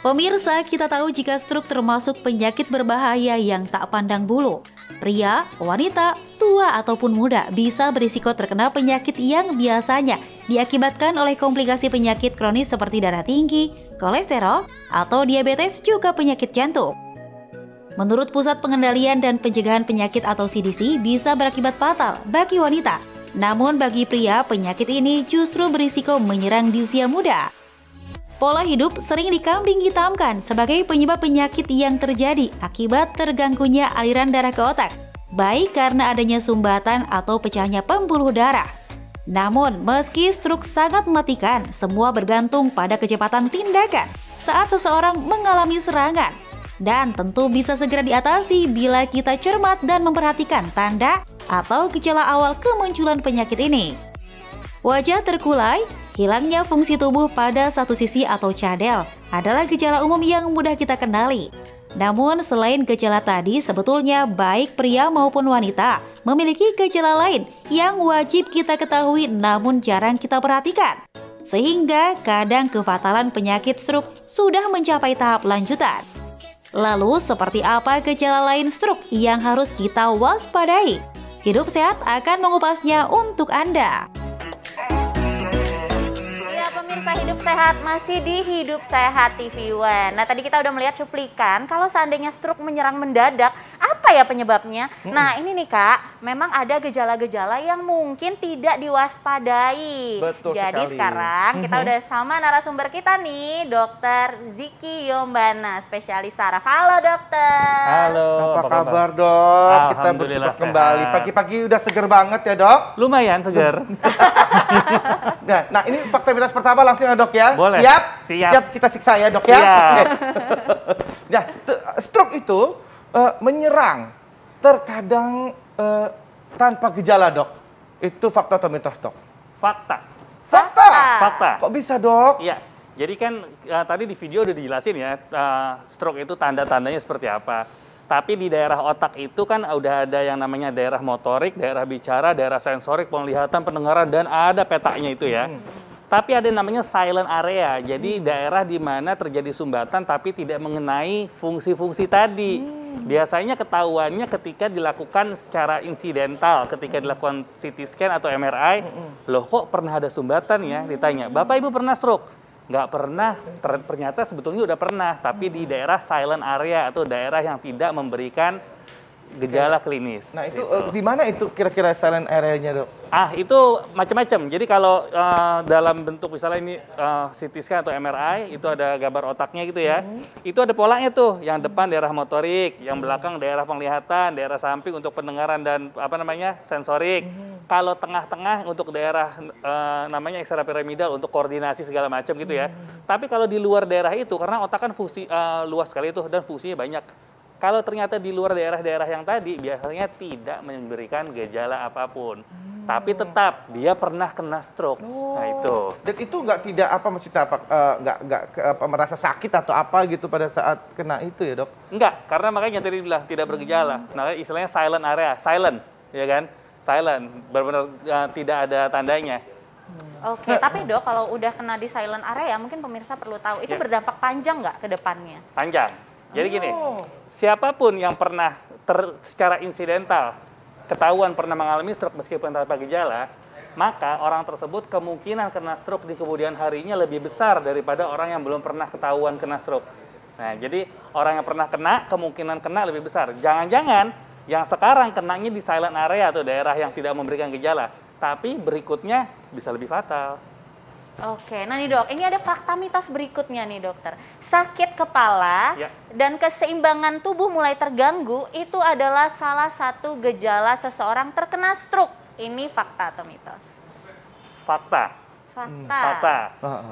Pemirsa, kita tahu jika stroke termasuk penyakit berbahaya yang tak pandang bulu. Pria, wanita, tua ataupun muda bisa berisiko terkena penyakit yang biasanya diakibatkan oleh komplikasi penyakit kronis seperti darah tinggi, kolesterol, atau diabetes juga penyakit jantung. Menurut Pusat Pengendalian dan Pencegahan Penyakit atau CDC bisa berakibat fatal bagi wanita. Namun bagi pria, penyakit ini justru berisiko menyerang di usia muda. Pola hidup sering dikambing hitamkan sebagai penyebab penyakit yang terjadi akibat terganggunya aliran darah ke otak, baik karena adanya sumbatan atau pecahnya pembuluh darah. Namun, meski stroke sangat mematikan, semua bergantung pada kecepatan tindakan saat seseorang mengalami serangan. Dan tentu bisa segera diatasi bila kita cermat dan memperhatikan tanda atau gejala awal kemunculan penyakit ini. Wajah terkulai, hilangnya fungsi tubuh pada satu sisi atau cadel adalah gejala umum yang mudah kita kenali. Namun selain gejala tadi, sebetulnya baik pria maupun wanita memiliki gejala lain yang wajib kita ketahui namun jarang kita perhatikan. Sehingga kadang kefatalan penyakit stroke sudah mencapai tahap lanjutan. Lalu seperti apa gejala lain stroke yang harus kita waspadai? Hidup Sehat akan mengupasnya untuk Anda. Pemirsa Hidup Sehat masih di Hidup Sehat TV One. Nah, tadi kita udah melihat cuplikan kalau seandainya stroke menyerang mendadak, apa ya penyebabnya? Nah, ini nih Kak, memang ada gejala-gejala yang mungkin tidak diwaspadai. Betul Jadi sekali. sekarang kita udah sama narasumber kita nih, Dokter Ziki Yombana, spesialis saraf. Halo dokter. Halo, apa kabar dok? Kita Alhamdulillah berjumpa kembali. Pagi-pagi udah seger banget ya dok? Lumayan seger. Nah ini fakta mitos pertama langsung ya dok ya? Boleh. Siap? Siap. Siap kita siksa ya dok ya? Siap. Oke. Nah, stroke itu menyerang terkadang tanpa gejala dok. Itu fakta atau mitos dok? Fakta. Fakta? Fakta. Kok bisa dok? Iya. Jadi kan tadi di video udah dijelasin ya, stroke itu tanda-tandanya seperti apa. Tapi di daerah otak itu kan udah ada yang namanya daerah motorik, daerah bicara, daerah sensorik, penglihatan, pendengaran, dan ada petanya itu ya. Tapi ada yang namanya silent area, jadi daerah di mana terjadi sumbatan tapi tidak mengenai fungsi-fungsi tadi. Biasanya ketahuannya ketika dilakukan secara insidental, ketika dilakukan CT scan atau MRI, loh kok pernah ada sumbatan ya, ditanya, Bapak Ibu pernah stroke? Nggak pernah, ternyata sebetulnya udah pernah, tapi di daerah silent area atau daerah yang tidak memberikan gejala klinis. Nah itu di mana itu kira-kira silent area-nya dok? Itu macam-macam. Jadi kalau dalam bentuk misalnya ini CT scan atau MRI, itu ada gambar otaknya gitu ya. Itu ada polanya tuh, yang depan daerah motorik, yang belakang daerah penglihatan, daerah samping untuk pendengaran dan sensorik. Kalau tengah-tengah untuk daerah namanya ekstrapiramidal untuk koordinasi segala macam gitu ya. Tapi kalau di luar daerah itu, karena otak kan fungsi luas sekali itu dan fungsinya banyak. Kalau ternyata di luar daerah-daerah yang tadi, biasanya tidak memberikan gejala apapun. Tapi tetap dia pernah kena stroke. Nah itu. Dan itu nggak merasa sakit atau apa gitu pada saat kena itu ya dok? Enggak, karena makanya tadi bilang tidak bergejala. Nah istilahnya silent area, silent, ya kan? Silent, benar-benar tidak ada tandanya. Oke, tapi dok kalau udah kena di silent area, mungkin pemirsa perlu tahu, itu berdampak panjang nggak ke depannya? Panjang. Jadi gini, siapapun yang pernah secara insidental ketahuan pernah mengalami stroke meskipun tanpa gejala, maka orang tersebut kemungkinan kena stroke di kemudian harinya lebih besar daripada orang yang belum pernah ketahuan kena stroke. Nah, jadi orang yang pernah kena kemungkinan kena lebih besar. Jangan-jangan yang sekarang kenanya di silent area atau daerah yang tidak memberikan gejala, tapi berikutnya bisa lebih fatal. Oke, nah nih dok, ini ada fakta mitos berikutnya nih dokter. Sakit kepala dan keseimbangan tubuh mulai terganggu itu adalah salah satu gejala seseorang terkena stroke. Ini fakta atau mitos? Fakta. Fakta.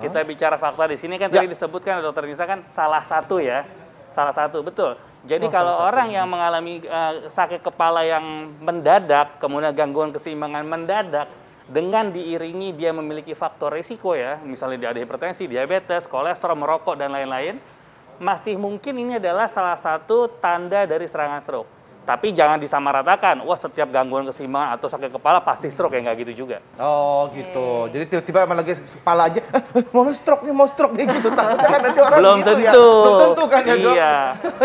Kita bicara fakta di sini kan tadi disebutkan dokter Nisa kan salah satu ya. Salah satu, betul. Jadi kalau orang yang mengalami sakit kepala yang mendadak, kemudian gangguan keseimbangan mendadak, dengan diiringi dia memiliki faktor risiko ya, misalnya dia ada hipertensi, diabetes, kolesterol, merokok, dan lain-lain, masih mungkin ini adalah salah satu tanda dari serangan stroke. Tapi jangan disamaratakan, wah setiap gangguan keseimbangan atau sakit kepala pasti stroke, ya nggak gitu juga. Oh gitu. Jadi tiba-tiba emang lagi kepala aja, mau stroke nih gitu. Takutnya kan nanti orang Belum gitu ya. tentu. Belum tentu kan ya dok. Iya.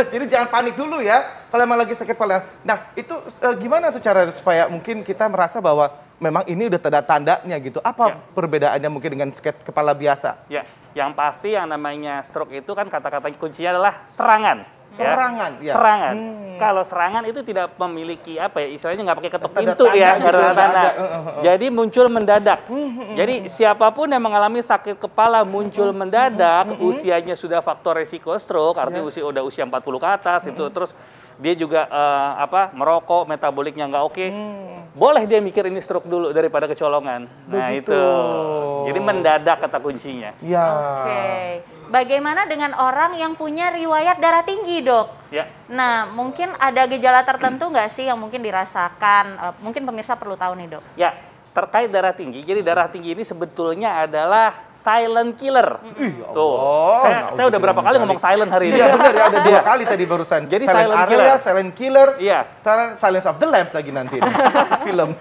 Jadi jangan panik dulu ya kalau emang lagi sakit kepala. Nah itu gimana tuh cara supaya mungkin kita merasa bahwa memang ini udah tanda-tandanya gitu. Apa perbedaannya mungkin dengan sakit kepala biasa? Ya, yang pasti yang namanya stroke itu kan kata-kata kuncinya adalah serangan. Serangan, ya. Serangan. Kalau serangan itu tidak memiliki apa ya, istilahnya nggak pakai ketuk Tanda-tanda pintu ya, gitu, nggak tanda-tanda. ada. Jadi muncul mendadak. Jadi siapapun yang mengalami sakit kepala muncul mendadak, usianya sudah faktor resiko stroke, artinya udah usia 40 ke atas itu, terus dia juga merokok, metaboliknya nggak oke. Boleh dia mikir ini stroke dulu daripada kecolongan. Nah Begitu. itu. Jadi mendadak kata kuncinya. Ya. Oke. Bagaimana dengan orang yang punya riwayat darah tinggi, dok? Ya. Nah, mungkin ada gejala tertentu nggak sih yang mungkin dirasakan? Mungkin pemirsa perlu tahu nih, dok. Ya, terkait darah tinggi. Jadi darah tinggi ini sebetulnya adalah silent killer. Tuh, saya udah berapa kali ngomong silent hari ini. Iya benar ya, ada 2 kali tadi barusan. Jadi silent silent area, killer. silent killer, Iya. Silence of the Lambs lagi nanti film.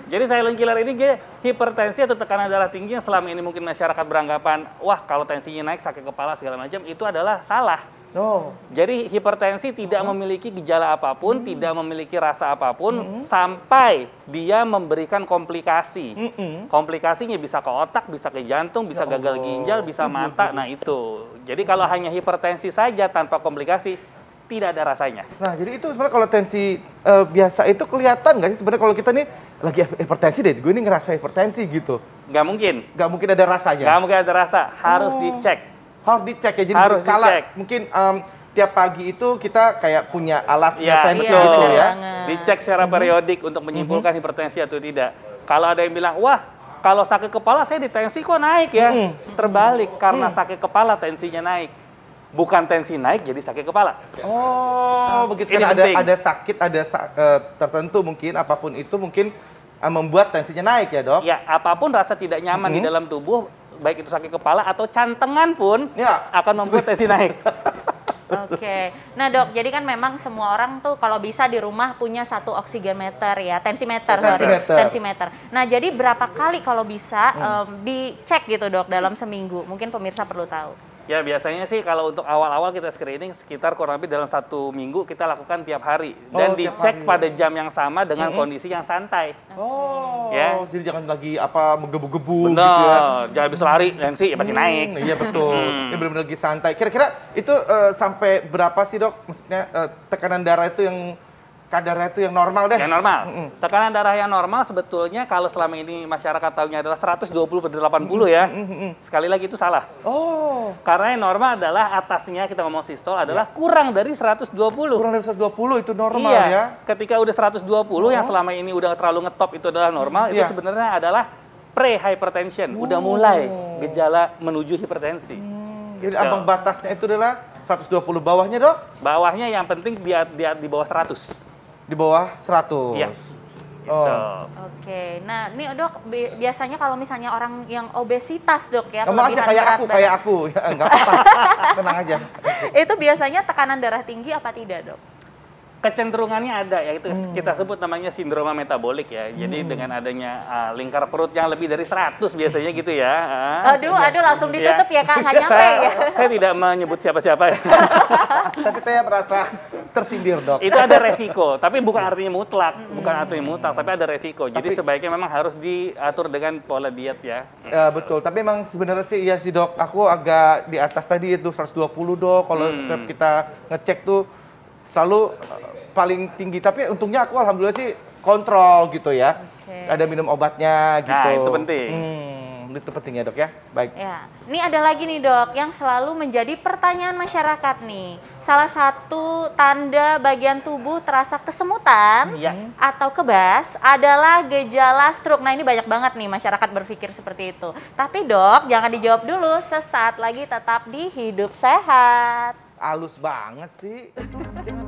Jadi silent killer ini hipertensi atau tekanan darah tinggi yang selama ini mungkin masyarakat beranggapan, wah kalau tensinya naik sakit kepala segala macam, itu adalah salah. Oh, Jadi hipertensi tidak memiliki gejala apapun, tidak memiliki rasa apapun, sampai dia memberikan komplikasi. Komplikasinya bisa ke otak, bisa ke jantung, bisa gagal ginjal, bisa mata. Nah itu. Jadi kalau hanya hipertensi saja tanpa komplikasi, tidak ada rasanya. nah jadi itu sebenarnya kalau tensi biasa itu kelihatan nggak sih sebenarnya kalau kita nih lagi hipertensi deh, gue ini ngerasa hipertensi gitu. Nggak mungkin. Nggak mungkin ada rasanya. Nggak mungkin ada rasa. Harus dicek. Harus dicek ya, jadi Harus berkala. dicek. Mungkin tiap pagi itu kita kayak punya alat Ya, tensi betul. gitu ya. Banget. Dicek secara periodik untuk menyimpulkan hipertensi atau tidak. Kalau ada yang bilang, wah kalau sakit kepala saya di tensi kok naik ya. Terbalik, karena sakit kepala tensinya naik. Bukan tensi naik jadi sakit kepala. Oh, begitu Ini kan penting. ada sakit, tertentu mungkin apapun itu mungkin membuat tensinya naik ya, Dok? Ya, apapun rasa tidak nyaman di dalam tubuh, baik itu sakit kepala atau cantengan pun Ya. akan membuat tensi naik. Oke, nah dok, jadi kan memang semua orang tuh kalau bisa di rumah punya satu oksigemeter ya, tensimeter, Tensimeter. tensimeter. Nah, jadi berapa kali kalau bisa dicek gitu dok dalam seminggu? Mungkin pemirsa perlu tahu. Ya biasanya sih kalau untuk awal-awal kita screening sekitar kurang lebih dalam 1 minggu kita lakukan tiap hari. Dan Oh, tiap dicek hari. pada jam yang sama dengan kondisi yang santai. Oh, Ya. jadi jangan lagi menggebu-gebu Benar, gitu ya. jangan habis lari, tensi ya pasti naik. Iya betul. Ini benar-benar lagi santai. Kira-kira itu sampai berapa sih, Dok? Maksudnya tekanan darah itu yang kadarnya itu yang normal deh. Yang normal. Tekanan darah yang normal sebetulnya kalau selama ini masyarakat tahunya adalah 120/80 ya. Sekali lagi itu salah. Oh, Karena yang normal adalah atasnya kita ngomong sistol adalah kurang dari 120. kurang dari 120 itu normal Iya, ya. ketika udah 120 yang selama ini udah terlalu ngetop itu adalah normal, itu Iya. sebenarnya adalah pre-hypertension. Udah mulai gejala menuju hipertensi. Jadi ambang batasnya itu adalah 120 bawahnya, Dok? Bawahnya yang penting di bawah 100. Di bawah 100. Iya. Gitu. Oh. Oke, nah ini dok biasanya kalau misalnya orang yang obesitas dok ya, Kamu aja kelebihan berat kayak aku. Ya, enggak apa-apa. Tenang aja. itu biasanya tekanan darah tinggi apa tidak dok? Kecenderungannya ada, yaitu kita sebut namanya sindroma metabolik ya. Jadi dengan adanya lingkar perut yang lebih dari 100 biasanya gitu ya. Aduh langsung ditutup ya kak, nggak nyampe saya, ya. saya tidak menyebut siapa-siapa ya. Tapi saya merasa tersindir, Dok. Itu ada resiko, tapi bukan artinya mutlak, bukan artinya mutlak, tapi ada resiko. Jadi sebaiknya memang harus diatur dengan pola diet ya. Ya, betul, tapi emang sebenarnya sih iya sih, Dok. Aku agak di atas tadi itu 120, Dok. Kalau setiap kita ngecek tuh selalu paling tinggi. Tapi untungnya aku alhamdulillah sih kontrol gitu ya. Oke. Ada minum obatnya gitu. Nah, itu penting. Itu penting ya, Dok ya. Baik. Ya, ini ada lagi nih dok yang selalu menjadi pertanyaan masyarakat nih. Salah satu tanda bagian tubuh terasa kesemutan Iya. atau kebas adalah gejala stroke. Nah ini banyak banget nih masyarakat berpikir seperti itu. Tapi dok, jangan dijawab dulu. Sesaat lagi tetap di Hidup Sehat. Halus banget sih. Itu jangan